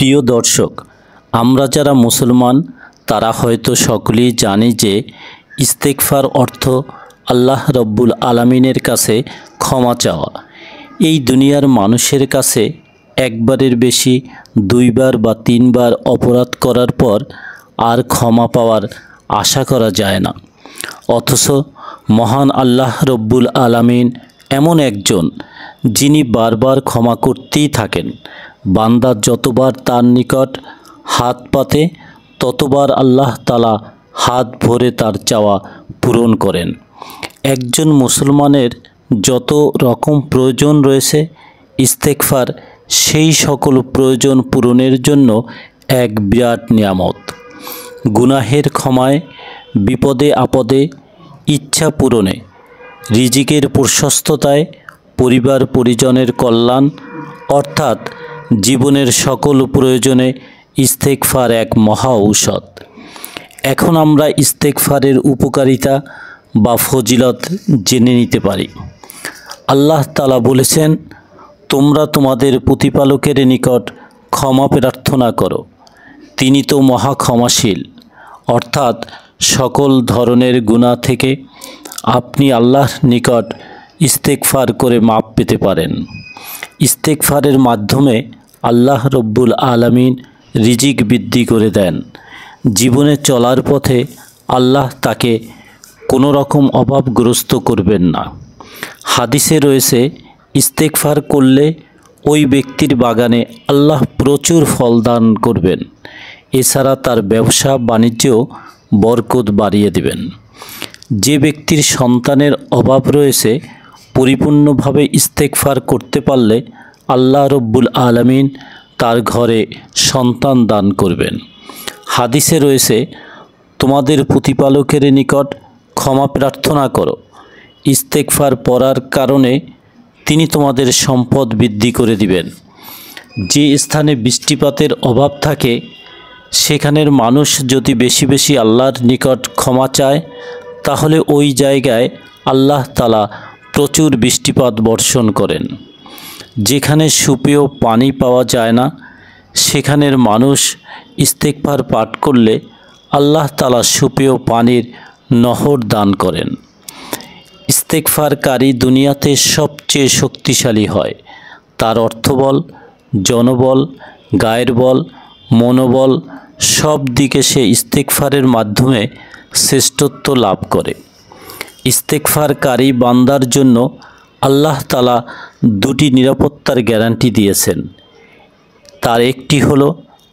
প্রিয় দর্শক, আমরা যারা মুসলমান তারা হয়তো সকলেই জানি যে ইস্তেগফার অর্থ আল্লাহ রব্বুল আলামিনের কাছে ক্ষমা চাওয়া। এই দুনিয়ার মানুষের কাছে একবারের বেশি দুইবার বা তিনবার অপরাধ করার পর আর ক্ষমা পাওয়ার আশা করা যায় না। অথচ মহান আল্লাহ রব্বুল আলামিন এমন একজন যিনি বারবার ক্ষমা করতেই থাকেন। বান্দা যতবার তার নিকট হাত পাতে ততবার আল্লাহ তাআলা হাত ভরে তার চাওয়া পূরণ করেন। একজন মুসলমানের যত রকম প্রয়োজন রয়েছে, ইস্তেগফার সেই সকল প্রয়োজন পূরণের জন্য এক বিরাট নিয়ামত। গুনাহের ক্ষমায়, বিপদে আপদে, ইচ্ছা পূরণে, রিজিকের প্রশস্ততায়, পরিবার পরিজনের কল্যাণ অর্থাৎ জীবনের সকল প্রয়োজনে ইস্তেগফার এক মহা ঔষধ। এখন আমরা ইস্তেগফারের উপকারিতা বা ফজিলত জেনে নিতে পারি। আল্লাহ তাআলা বলেছেন, তোমরা তোমাদের প্রতিপালকের নিকট ক্ষমা প্রার্থনা করো, তিনি তো মহা ক্ষমাশীল। অর্থাৎ সকল ধরনের গুনাহ থেকে আপনি আল্লাহর নিকট ইস্তেগফার করে মাপ পেতে পারেন। ইস্তেগফারের মাধ্যমে আল্লাহ রব্বুল আলামিন রিজিক বৃদ্ধি করে দেন। জীবনে চলার পথে আল্লাহ তাকে কোনো রকম অভাবগ্রস্ত করবেন না। হাদিসে রয়েছে, ইস্তেগফার করলে ওই ব্যক্তির বাগানে আল্লাহ প্রচুর ফল দান করবেন। এছাড়া তার ব্যবসা বাণিজ্যেও বরকত বাড়িয়ে দেবেন। যে ব্যক্তির সন্তানের অভাব রয়েছে, পরিপূর্ণভাবে ইস্তেগফার করতে পারলে আল্লাহ রব্বুল আলামিন তার ঘরে সন্তান দান করবেন। হাদিসে রয়েছে, তোমাদের প্রতিপালকের নিকট ক্ষমা প্রার্থনা করো, ইস্তেগফার পড়ার কারণে তিনি তোমাদের সম্পদ বৃদ্ধি করে দিবেন। যে স্থানে বৃষ্টিপাতের অভাব থাকে সেখানের মানুষ যদি বেশি বেশি আল্লাহর নিকট ক্ষমা চায়, তাহলে ওই জায়গায় আল্লাহ তাআলা প্রচুর বৃষ্টিপাত বর্ষণ করেন। যেখানে সুপেয় পানি পাওয়া যায় না সেখানের মানুষ ইস্তেগফার পাঠ করলে আল্লাহ তাআলা সুপেয় পানির নহর দান করেন। ইস্তেগফারকারী দুনিয়াতে সবচেয়ে শক্তিশালী হয়। তার অর্থবল, জনবল, গায়ের বল, মনোবল সব দিকে সে ইস্তেগফারের মাধ্যমে শ্রেষ্ঠত্ব লাভ করে। ইস্তেগফারকারী বান্দার জন্য আল্লাহ তাআলা দুটি নিরাপত্তার গ্যারান্টি দিয়েছেন। তার একটি হলো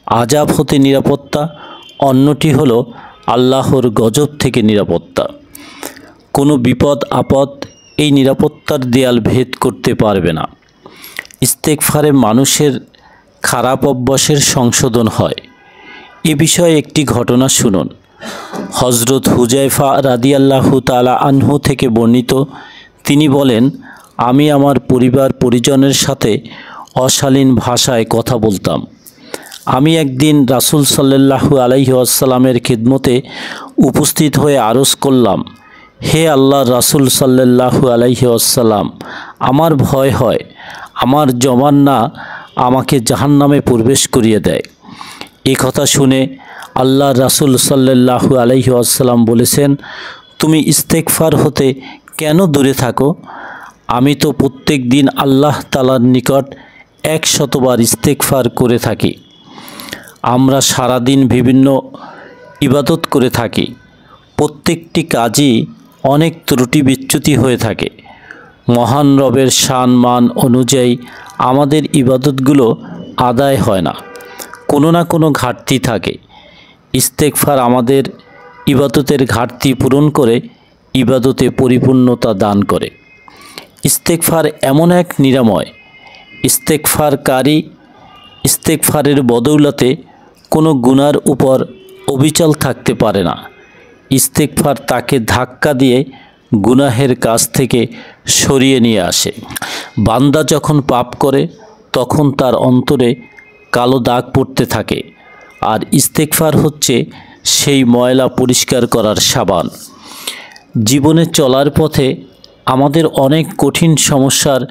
আযাব হতে নিরাপত্তা, অন্যটি হলো আল্লাহর গজব থেকে নিরাপত্তা। কোনো বিপদ আপদ এই নিরাপত্তার দেয়াল ভেদ করতে পারবে না। ইস্তেগফারে মানুষের খারাপ অভ্যাসের সংশোধন হয়। এ বিষয়ে একটি ঘটনা শুনুন। হযরত হুযায়ফা রাদিয়াল্লাহু তাআলা আনহু থেকে বর্ণিত, তিনি বলেন, আমি আমার পরিবার পরিজনের সাথে অশালীন ভাষায় কথা বলতাম। আমি একদিন রাসূল সাল্লাল্লাহু আলাইহি ওয়াসাল্লামের খিদমতে উপস্থিত হয়ে আরজ করলাম, হে আল্লাহর রাসূল সাল্লাল্লাহু আলাইহি ওয়াসাল্লাম, আমার ভয় হয় আমার জমান্না আমাকে জাহান্নামে প্রবেশ করিয়ে দেয়। এই কথা শুনে আল্লাহর রাসূল সাল্লাল্লাহু আলাইহি ওয়াসাল্লাম বলেছেন, তুমি ইস্তেগফার হতে কেন দূরে থাকো? আমি তো প্রত্যেক দিন আল্লাহ তাআলার নিকট 100 বার ইস্তেগফার করে থাকি। আমরা সারাদিন বিভিন্ন ইবাদত করে থাকি। প্রত্যেকটি কাজই অনেক ত্রুটি বিচ্যুতি হয়ে থাকে। মহান রবের শান মান অনুযায়ী আমাদের ইবাদতগুলো আদায় হয় না, কোনো না কোনো ঘাটতি থাকে। ইস্তেগফার আমাদের ইবাদতের ঘাটতি পূরণ করে ইবাদতে পরিপূর্ণতা দান করে। ইস্তেগফার এমন এক নিরাময়, ইস্তেগফারকারী ইস্তেগফারের বদৌলতে কোনো গুনার উপর অবিচল থাকতে পারে না। ইস্তেগফার তাকে ধাক্কা দিয়ে গুনাহের কাছ থেকে সরিয়ে নিয়ে আসে। বান্দা যখন পাপ করে তখন তার অন্তরে কালো দাগ পড়তে থাকে, আর ইস্তেগফার হচ্ছে সেই ময়লা পরিষ্কার করার সাবান। জীবনে চলার পথে আমাদের অনেক কঠিন সমস্যার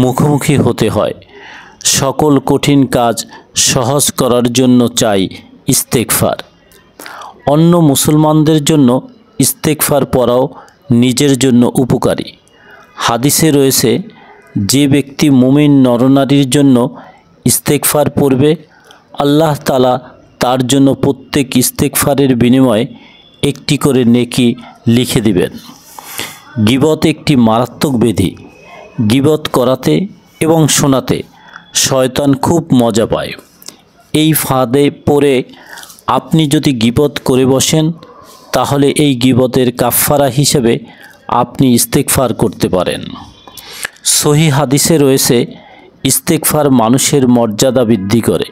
মুখোমুখি হতে হয়। সকল কঠিন কাজ সহজ করার জন্য চাই ইস্তেগফার। অন্য মুসলমানদের জন্য ইস্তেগফার পড়াও নিজের জন্য উপকারী। হাদিসে রয়েছে, যে ব্যক্তি মুমিন নরনারীর জন্য ইস্তেগফার পড়বে, আল্লাহ তাআলা তার জন্য প্রত্যেক ইস্তেগফারের বিনিময়ে একটি করে নেকি লিখে দিবেন। গীবত একটি মারাত্মক ব্যাধি। গীবত করাতে এবং শোনাতে শয়তান খুব মজা পায়। এই ফাঁদে পড়ে আপনি যদি গীবত করে বসেন, তাহলে এই গীবতের কাফফারা হিসেবে আপনি ইস্তেগফার করতে পারেন। সহিহ হাদিসে রয়েছে, ইস্তেগফার মানুষের মর্যাদা বৃদ্ধি করে।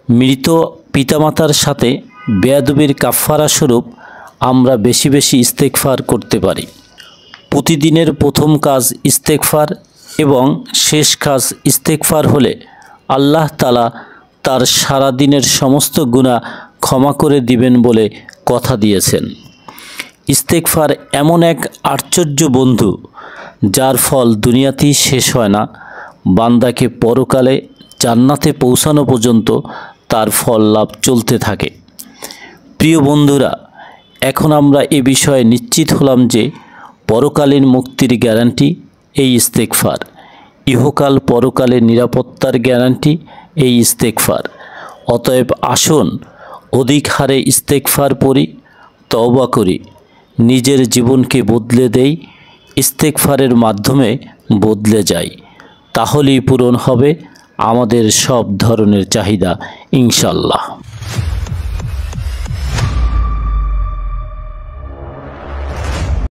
মৃত পিতামাতার সাথে বেয়াদবির কাফফারা স্বরূপ আমরা বেশি বেশি ইস্তেগফার করতে পারি। প্রতিদিনের প্রথম কাজ ইস্তেগফার এবং শেষ কাজ ইস্তেগফার হলে আল্লাহ তাআলা তার সারা দিনের সমস্ত গুনাহ ক্ষমা করে দিবেন বলে কথা দিয়েছেন। ইস্তেগফার এমন এক আশ্চর্য বন্ধু, যার ফল দুনিয়াতেই শেষ হয় না, বান্দাকে পরকালে জান্নাতে পৌঁছানো পর্যন্ত তার ফল লাভ চলতে থাকে। প্রিয় বন্ধুরা, এখন আমরা এ বিষয়ে নিশ্চিত হলাম যে পরকালীন মুক্তির গ্যারান্টি এই ইস্তেগফার, ইহকাল পরকালের নিরাপত্তার গ্যারান্টি এই ইস্তেগফার। অতএব আসুন অধিক হারে ইস্তেগফার পড়ি, তওবা করি, নিজের জীবনকে বদলে দেই, ইস্তেগফারের মাধ্যমে বদলে যাই। তাহলেই পূরণ হবে আমাদের সব ধরনের চাহিদা ইনশাআল্লাহ।